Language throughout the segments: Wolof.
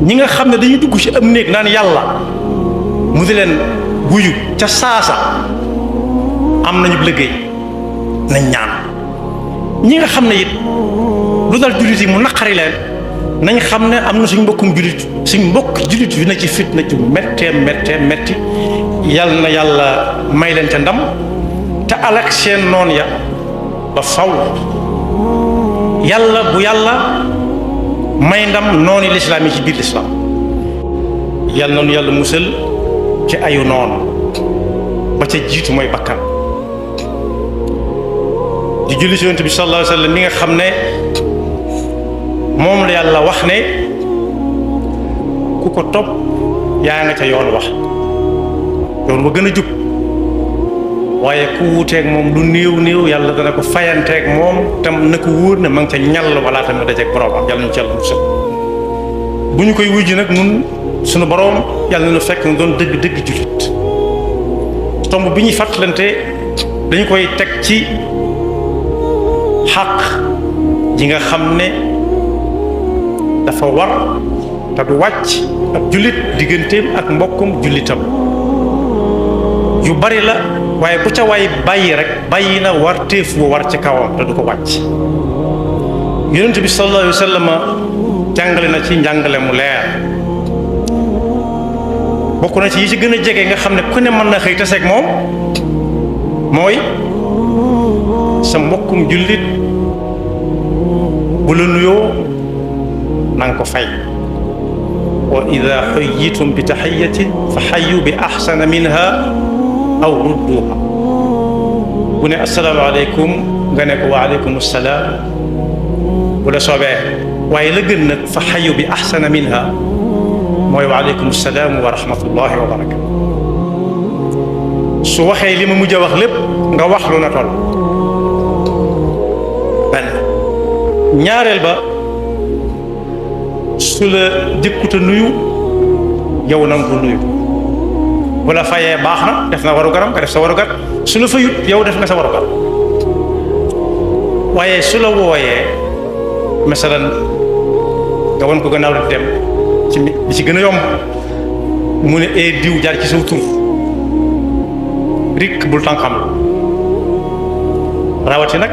ñi nga xam ne dañuy dugg ci am néeg naan yàlla mu di leen wuyu ca saasa am nañu liggéey nañ ñaan ñi nga xam ne it lu dal jullit yi mu naqari leen nañ xam ne am na suñ mbokkum jullit suñ mbokk jullit yu na ci fitna ci metti yàlla na yàlla may leen ca ndam te alak seen noon ya ba faw yàlla bu yàlla may ndam noonu lislaam yi ci biir lislaam yàlla noonu yàlla musal ci ayu noonu ba ca jiitu mooy bakkan di julli ci yonent bi sallallahu alayhi wa sallam mi nga xam ne moom la yàlla wax ne ku ko topp yaa nga ca yoon wax yoon ba gën a jub waaye ku wuuteeg moom lu néew yàlla dana ko fayanteeg moom tam na ko wóor ne ma ngi ca ñal wala tam nga dajeeg boroomam yàlla nañu ci yàlla musal bu ñu koy wujj nag nun suñu boroom yàlla nañu fekk nga doon dëgg jullit tomb bi ñuy fàttalante dañu koy teg ci xaq ji nga xam ne dafa war te du wàcc ak jullit digganteem ak mbokkum jullitam yu bari la waaye bu ca waay bàyyi rek bàyyi na war téef bu war ci kawam te du ko wàcc yonent bi sallallahu alayhi wa sallam jàngale na ci njàngale mu leer bokk na ci yi ci gën a jege nga xam ne ku ne mën na xëy taseeg moom mooy sa mbokkum jullit bu la nuyoo na nga ko fay wa ida xuyyitum bi taxiyatin fa xayu bi axsana minha aw rudduha bu ne assalaamu aleykum nga ne ko wa aleykum assalaam bu la soobee waaye la gën nag fa xayu bi axsana minha mooy wa aleykum assalaam wa rahmatullahi wa barakatu su waxee li ma mujj a wax lépp nga wax lu na toll benn ñaareel ba su la jëkkuta nuyu yow na nga ko nuyu bu la fayee baax na def na waru garam nga def sa waru gar su la fayut yow def nga sa waru gar waaye su la wooyee masalan nga won ko gannaaw di dem ci bi ci gën a yomb mu ne ee diw jaar ci saw tur rik bul tànqam rawati nag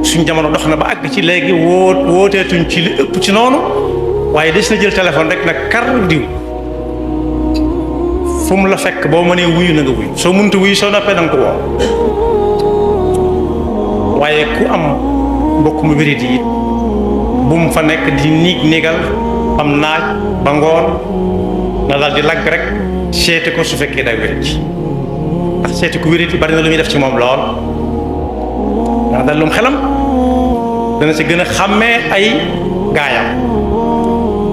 suñ jamono dox na ba àgg ci léegi wooteetuñ ci li ëpp ci noonu waaye des na jël téléphone rek nag kar diw fu mu la fekk boo mënee wuyu na nga wuyu soo mënut wuyu soo noppee na nga ko woo waaye ku am mbokk mu wérit yi bu mu fa nekk di négal am naaj ba ngoon nga daal di lagg rek seeti ko su fekkee day wérit ndax seeti ku wérit yi bari na lu muy def ci moom lool ndax dal lum xelam dana ci gën a xàmmee ay gaayam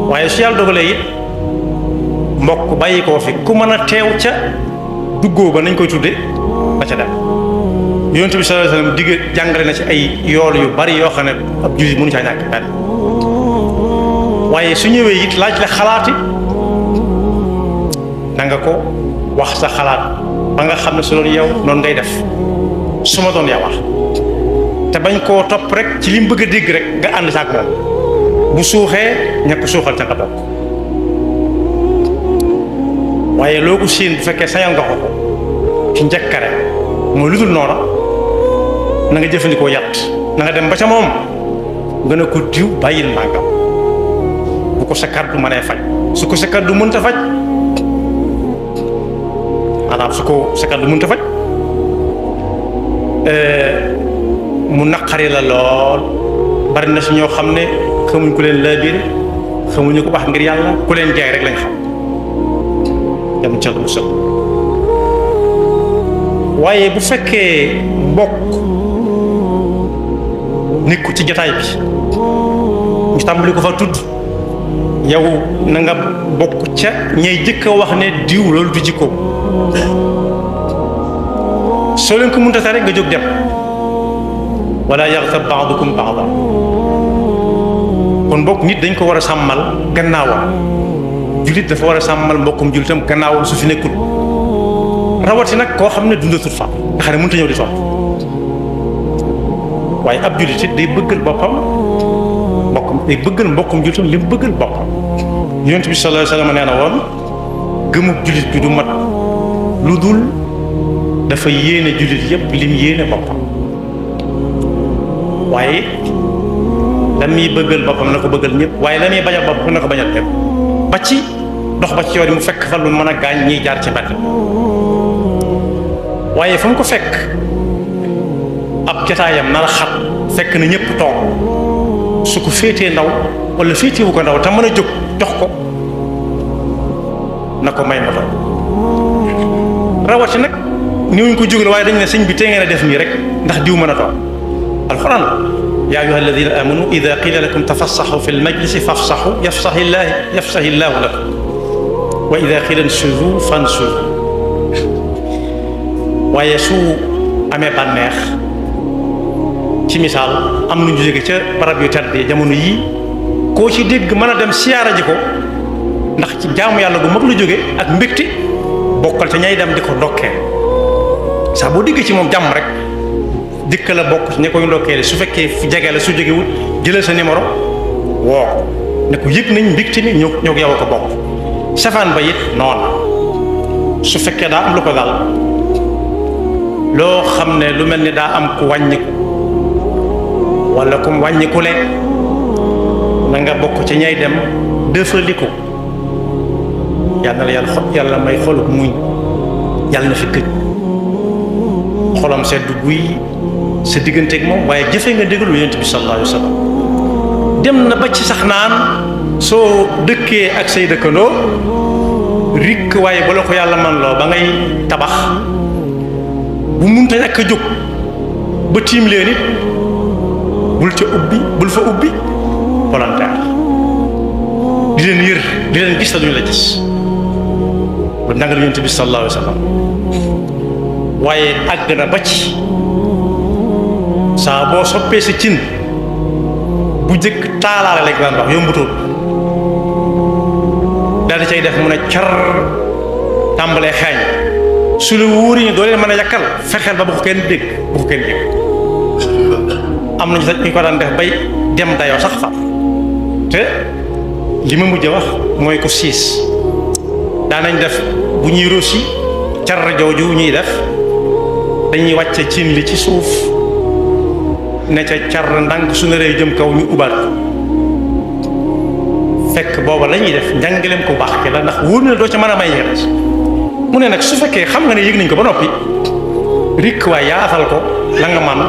waaye su yàlla dogalee it mbokk bàyyi koo fi ku mën a teew ca duggoo ba nañ koy tudde ba ca dem yonent bi sallallahu alayhi wasallam digg jàngale na ci ay yool yu bari yoo xam ne ab jullit mënu caa ñàkk benn waaye su ñëwee it laaj la xalaati na nga ko wax sa xalaat ba nga xam ne su doon yow noonu ngay def su ma doon yow wax te bañ koo topp rek ci li mu bëgg a dégg rek nga ànd saak moom bu suuxee ña ko suuxal ca nga bokk waaye loo ko siin bu fekkee sañal nga ko ci njëkkare mooy lu dul noona na nga jëfandikoo yat na nga dem ba ca moom nga ne ko diw bàyyil nangam bu ko sa kàddu mënee faj su ko sa kàddu mënta faj maanaam su ko sa kàddu mënta faj mu naqari la lool bari na si ñoo xam ne xamuñ ku leen laabiire xamuñu ko wax ngir yàlla ku leen jaay rek lañ xam yàlla ca musal waaye bu fekkee mbokk nekku ci jotaay bi ñu tàmbali ko fa tudd yow na nga bokk ca ñay jëkk a wax ne diw loolu du jikko soo leen ko mënta tere nga jóg dem wala yaxtab ba'dukum ba'dan kon mbokk nit dañ ko war a sàmmal gannaawam jullit dafa war a sàmmal mbokkum jullitam gannaawam su fi nekkul rawati nag koo xam ne dundatul fa nga xam ne mënut a ñëw di toog waaye ab jullit it day bëggal boppam mbokkum day bëggal mbokkum jullitam li mu bëggal boppam yonent bi sallallahu alayhi wa sallam nee na woon gëmub jullit bi du mat lu dul dafa yéene jullit yépp lim yéene boppam waaye la muy bëggal boppam na ko bëggal ñëpp waaye la muy bañal boppam na ko bañal ñëpp ba ci dox ba ci yoon mu fekk fa lu mën a gaañ ñiy jaar ci mbedd waaye fu mu ko fekk ab jataayam nar a xat fekk na ñëpp toog su ko féetee ndaw wala féetewu ko ndaw te mën a jóg jox ko na ko may moto rawati nag niwuñ ko jógal waaye dañ ne sëñ bi tee ngeen a def nii rek ndax diw mën a toog alquran yaa ayyuha alladina amanu ida qila lakum tafassaxu fi lmajlisi fafsaxu yafsahi llahu lakum wa ida qila nshuzu fanshuzu waaye su amee bànneex ci misaal am nañu jóge ca barab yu tedd jamono yii koo ci dégg mën a dem siyaara ji ko ndax ci jaamu yàlla gu mag lu jóge ak mbégte bokkal te ñay dem di ko ndokkee saa boo déggee ci moom jàmm rek dikk la bokk ci ñi koy ndokkee su fekkee fu jege la su jógewul jëlal sa numéro woo ne ko yëg nañ mbégte ni ñoo yow a ko bokk safaan ba it noonu su fekkee daa am lu ko dal loo xam ne lu mel ni daa am ku wàññiku wala kum wàññikule na nga bokk ci ñay dem dëfali ko yàlla na la yàlla may xolu muñ yàlla na fi këj xolam sedd guy sa digganteeg moom waaye jëfe nga déglu yonent bi sallallahu alayhi wa sallam dem na ba ci sax naan soo dëkkee ak say dëkkandoo rikk waaye ba la ko yàlla man loo ba ngay tabax bu munta ñàkk a jóg ba tiim leen it bul fa ubbi volontaire di leen yër di leen gis te duñu la gis ba nangal yonent bi sallallahu alayhi wa sallam waaye àgg na ba ci saa boo soppee sa cin bu jëkk taalaale lañ daan wax yombutoon daal di cay def mu ne car tàmbalee xeeñ su la wóor yi doo leen mën a yàkkal fexeel ba bu ko kenn dégg bu ko kenn yëg am nañu sax ñu ko daan def bay dem dayoo sax fa te li ma mujj wax mooy ko siis daanañ def bu ñuy rosi car jooju ñuy def dañuy wàcce cin li ci suuf ne ca car ndànk su na ree jëm kaw ñu ubaat ko fekk booba la ñuy def njàngaleem ko baax ki la ndax wóor na doo ca mën a may yeex mu ne nag su fekkee xam nga ne yëg nañ ko ba noppi rikk waay yaatal ko la nga man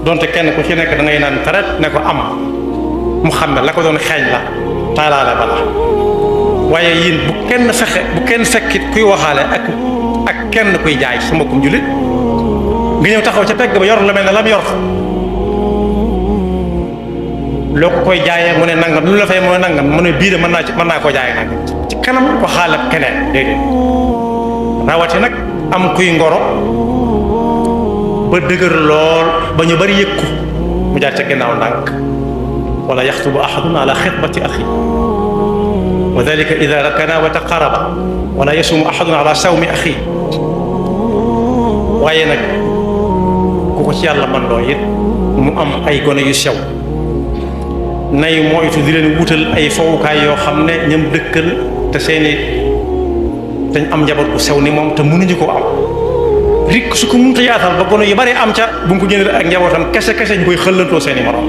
donte kenn ku ci nekk da ngay naan taret ne ko am mu xam ne la ko doon xeeñ la taalaale ba la waaye yéen bu kenn fekkit kuy waxaale ak kenn kuy jaay sa mbokkum jullit nga ñëw taxaw ca pegg ba yor lu mel ne la mu yor loo ko koy jaayee mu ne nangam lu la fay mu ne nangam mu ne bii de mën naa koo jaayee nangam ci kanam waxaale keneen déedéet rawati nag am kuy ngoro ba dëgër lool ba ñu bari yëg ko mu jaar ca ginnaaw ndànk wala yaxtubu ahadun ala xitbati axi wa dalika ida rakana wa taqaraba wala yasumu ahadun ala sawmi axi waaye nag ku ko ci yàlla man loo it mu am ay gone yu sew nay moytu di leen wutal ay fowukaay yoo xam ne ñam dëkkal te seeni dañ am njaboot bu sew ni moom te mënuñu ko am rikk su ko mënta yaatal ba gone yu bari am ca bu mu ko jëndee ak njabootam kese ñu koy xëllantoo seeni morom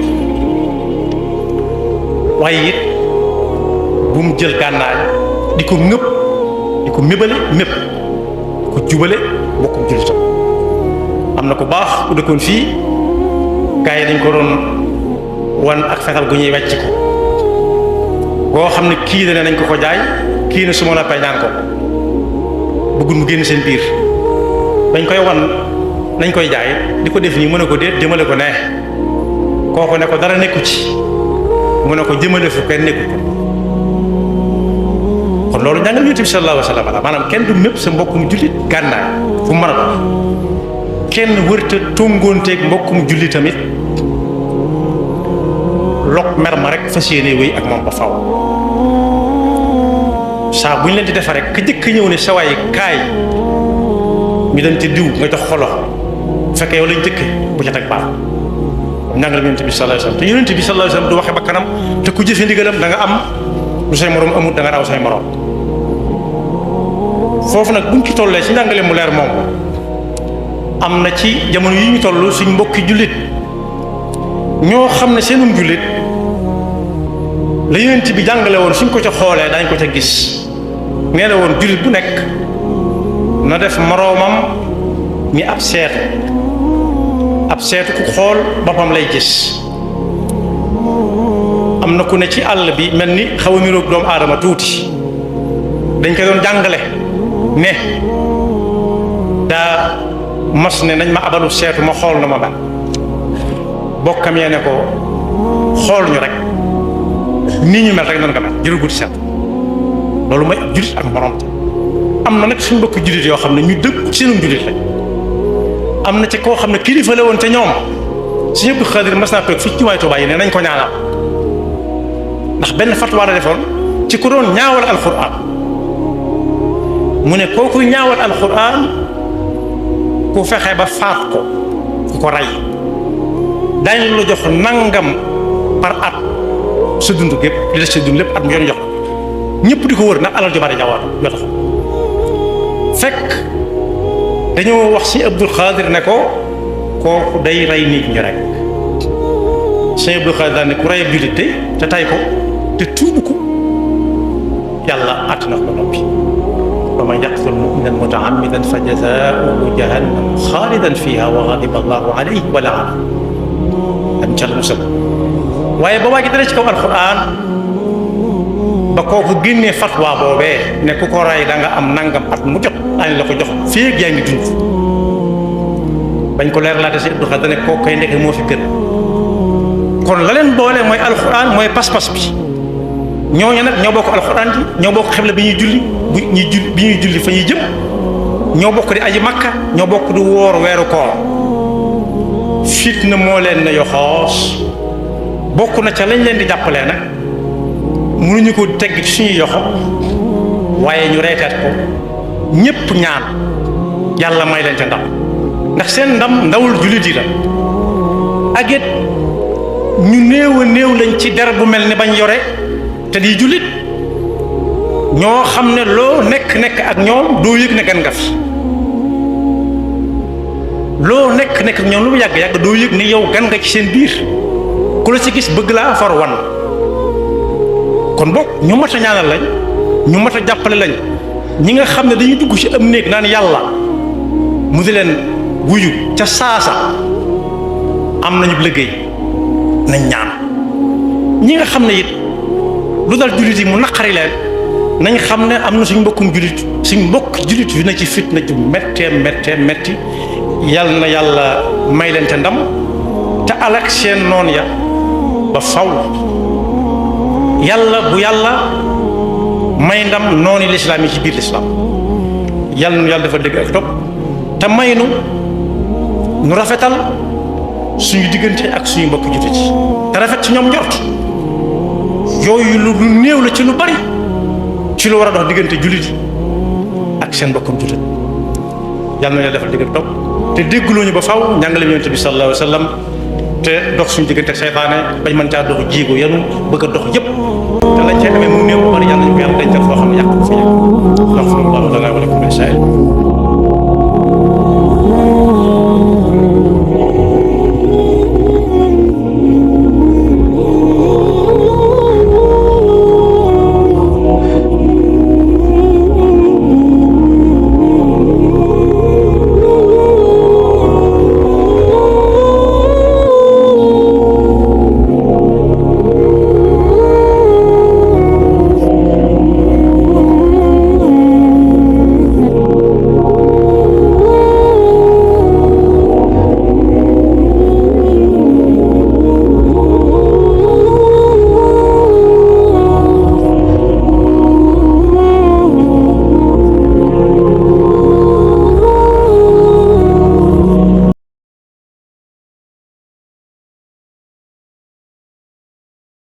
waaye it bu mu jël gànnaay di ko ngëpp di ko mébale mépp di ko jubale bokkum jullitam am na ko baax ku dëkkoon fii gars yi dañ ko doon wan ak fetal gu ñuy wecc ko boo xam ne kii ne nañ ko jaay kii ne su ma la pay ñaan ko bëggul mu génn seen biir dañ koy wan nañ koy jaay di ko def nii mu ne ko déet jëmale ko ne kooku ne ko dara nekku ci mu ne ko jëmale fu kenn nekku ko kon loolu njàngal Yonent bi sallallahu alayhi wa sallam maanaam kenn du mépp sa mbokkum jullit gànnaay fu mu mën a doon kenn wërta tóngoonteeg mbokkum jullit tamit lok mer ma rek fas yéene wéy ak moom ba faw saa bu ñu leen di defar rek ka jëkk ñëw ne sa waay kaay ñu dem ci diw nga jox xolo bu fekkee yow lañ jëkke bu ca teg baax njàngale Yonent bi sallallahu alayhi wa sallam te Yonent bi sallallahu alayhi wa sallam du waxe ba kanam te ku jëfe ndigalam da nga am lu say morom amut da nga raw say morom foofu nag buñ ci tollee ci njàngale mu leer moom am na ci jamono yi ñu toll suñ mbokki jullit ñoo xam ne seenum jullit la yonent bi jàngale woon suñ ko ca xoolee dañ ko ca gis nee na woon jullit bu nekk na def moroomam ni ab seetu ku xool boppam lay gis am na ku ne ci àll bi mel ni xaw a niroog doomu aadama tuuti dañ koy doon jàngale ne daa mas ne nañ ma abalu seetu ma xool na ma mel bokkam yee ne ko xool ñu rek nii ñu mel rek nan nga mel jërë guti seet loolu mooy ab jullit ak morom am na nag suñu bokk jullit yoo xam ne ñu dëgg ci seenum jullit lañ am na ci koo xam ne kilifa la woon te ñoom Sëriñ Abdou Khadir mas naa toog fii ci jumaay Tuubaa yi ne nañ ko ñaanal ndax benn fatwa la defoon ci ku doon ñaawal alxuraan mu ne kooku ñaawal alxuraan ku fexe ba faat ko ku ko rey dañ la jox nangam par at sa dund gépp li des sa dund lépp at mu yoon jox ñëpp di ko wër nag alal ju bari jawaat yoo tax fekk dañoo wax si Abdul Xaadir ne ko kooku day rey nit ñi rek si Abdul Xaadir daal ne ku rey ab jullit te tay ko te tuubu ko yàlla àtt na ko noppi wa man yaqtul mu'minan muta'ammidan fa jazaa'uhu jahannam xaalidan fiihaa wa ghadiba Allahu alayhi wa la'anahu am ca musal waaye ba waa ji dara ci kaw alxuraan ba kooku génnee fatwa boobee ne ku ko rey da nga am nangam at mu jot daañu la ko jox fii ak yaa ngi dund bañ ko leer laata si Abdou Khadre ne kooku koy ndeke moo fi gën kon la leen boole mooy alxuraan mooy pas-pas bi ñooñu nag ñoo bokk alxuraan ji ñoo bokk xibla bi ñuy julli bi ñuy julli fa ñuy jëm ñoo bokk di aji makka ñoo bokk di woor weeru koor fitna moo leen na yoxoos bokk na ca lañ leen di jàppalee nag mënuñu ko tegg ci suñuy yoxo waaye ñu reeteet ko ñépp ñaan yàlla may leen ca ndam ndax seen ndam ndawul jullit yi la ak it ñu néew a néew lañ ci der bu mel ni bañ yore te di jullit ñoo xam ne loo nekk ak ñoom doo yëg ne gan nga fi loo nekk ak ñoom lu mu yàgg doo yëg ne yow gan nga ci seen biir ku la ci gis bëgg laa far wan kon boog ñu mat a ñaanal lañ ñu mat a jàppale lañ ñi nga xam ne dañuy dugg ci am néeg naan yàlla mu di leen wuyu ca saasa am nañu liggéey nañ ñaan ñi nga xam ne it lu dal jullit yi mu naqari leen nañ xam ne am na suñ mbokkum jullit suñ mbokk jullit yu na ci fitna ju metti yal na yàlla may leen te ndam te alak seen noon ya ba faw yàlla bu yàlla may ndam nooni lislaam yi ci biir lislaam yàlla nu yàlla dafa dégg ak topp te may nu rafetal suñu diggante ak suñu mbokk jullit yi te rafet ci ñoom njort yooyu lu néew la ci lu bari ci lu war a dox diggante jullit yi ak seen mbokkum jullit yàlla na yàlla defal dégg ak topp te déggloo ñu ba faw njàngale Yonent bi sallallahu alayhi wa sallam te dox suñu diggante ak seytaane bañ mën caa dox jiigo yanu bëgg a dox yëpp te lañ cee amee mu néew bu bari yàlla ñu ko yàlla dencal foo xam ne yàq ko fi yàq.